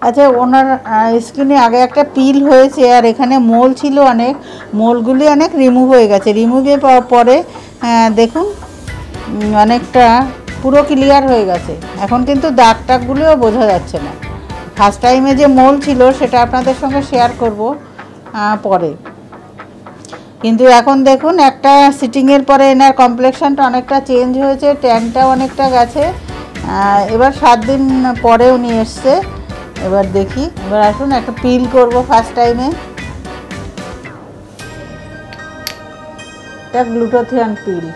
আচ্ছা, ওনার স্কিনে আগে একটা পিল হয়েছে আর এখানে মোল ছিল অনেক, মোলগুলি অনেক রিমুভ হয়ে গেছে। রিমুভের পরে দেখুন অনেকটা পুরো ক্লিয়ার হয়ে গেছে। এখন কিন্তু দাগ টাগগুলিও বোঝা যাচ্ছে না। ফার্স্ট টাইমে যে মোল ছিল সেটা আপনাদের সঙ্গে শেয়ার করব পরে। কিন্তু এখন দেখুন একটা সিটিংয়ের পরে এনার কমপ্লেক্সনটা অনেকটা চেঞ্জ হয়েছে, ট্যানটাও অনেকটা গেছে। এবার 7 দিন পরে উনি এসছে। এবার দেখি, এবার আসুন একটা পিল করব ফার্স্ট টাইমে। এটা গ্লুটাথিয়ন পিল।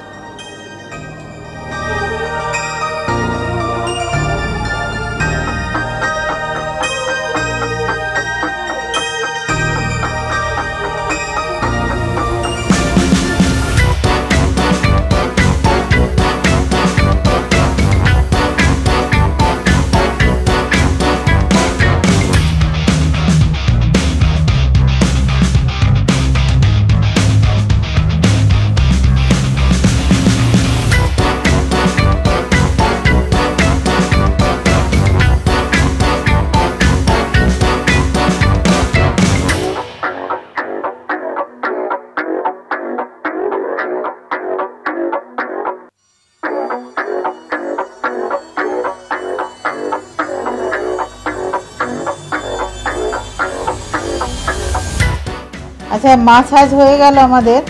আচ্ছা, মাসাজ হয়ে গেল আমাদের।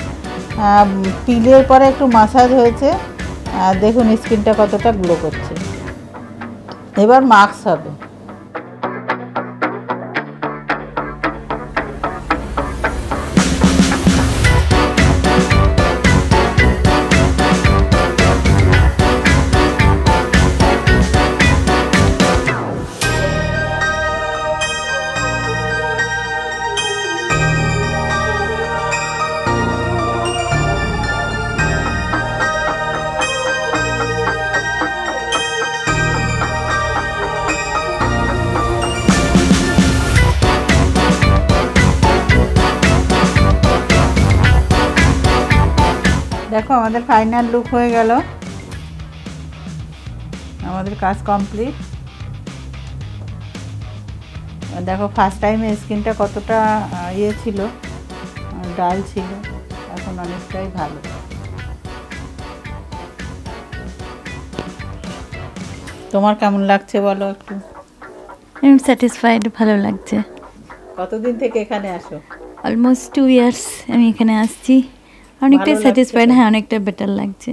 পিলের পরে একটু মাসাজ হয়েছে। দেখুন স্কিনটা কতটা গ্লো করছে। এবার মাস্ক হবে। দেখো আমাদের ফাইনাল লুক হয়ে গেল, আমাদের কাজ কমপ্লিট। দেখো ফার্স্ট টাইমে স্কিনটা কতটা ইয়ে ছিল, ডাল ছিল, এখন অনেকটাই ভালো। তোমার কেমন লাগছে বলো একটু? আমি স্যাটিসফাইড, ভালো লাগছে। কতদিন থেকে এখানে আসো? অলমোস্ট 2 ইয়ার্স আমি এখানে আসছি। অনেকটাই স্যাটিসফাইড, হ্যাঁ অনেকটা বেটার লাগছে।